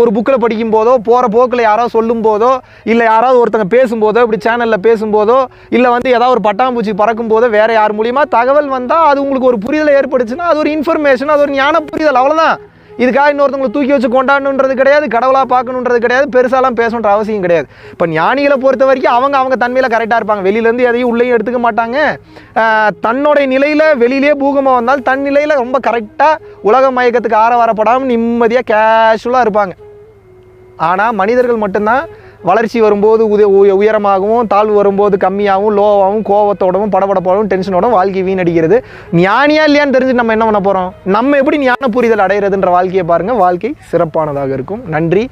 ஒரு புக்கில் படிக்கும் போதோ, போகிற போக்கில் யாராவது சொல்லும் போதோ, இல்லை யாராவது ஒருத்தங்க பேசும்போதோ, இப்படி சேனலில் பேசும்போதோ, இல்லை வந்து ஏதாவது ஒரு பட்டாம்பூச்சி பறக்கும் போதோ, வேறு யார் மூலியமாக தகவல் வந்தால் அது உங்களுக்கு ஒரு புரிதலை ஏற்படுச்சுன்னா அது ஒரு இன்ஃபர்மேஷன், அது ஒரு ஞான புரிதல், அவ்வளோதான். இதுக்காக இன்னொருத்தவங்களை தூக்கி வச்சு கொண்டாடணுன்றது கிடையாது, கடவுளாக பார்க்கணுன்றது கிடையாது, பெருசாலாம் பேசணுன்ற அவசியம் கிடையாது. இப்போ ஞானிகளை பொறுத்த வரைக்கும் அவங்க தன்மையில் கரெக்டாக இருப்பாங்க, வெளியிலேருந்து எதையும் உள்ளேயும் எடுத்துக்க மாட்டாங்க. தன்னுடைய நிலையில் வெளியிலே பூகமாக வந்தால் தன் நிலையில் ரொம்ப கரெக்டாக உலக மயக்கத்துக்கு ஆரவாரப்படாமல் நிம்மதியாக கேஷுவலாக இருப்பாங்க. ஆனால் மனிதர்கள் மட்டும்தான் வளர்ச்சி வரும்போது உயரமாகவும், தாழ்வு வரும்போது கம்மியாகவும், லோவாகவும், கோவத்தோடவும், படபடப்போடவும், டென்ஷனோடவும் வாழ்க்கை வீணடிக்கிறது. ஞானியா இல்லையான்னு தெரிஞ்சு நம்ம என்ன பண்ண போகிறோம், நம்ம எப்படி ஞான புரிதல் அடைகிறதுன்ற வாழ்க்கையை பாருங்கள், வாழ்க்கை சிறப்பானதாக இருக்கும். நன்றி.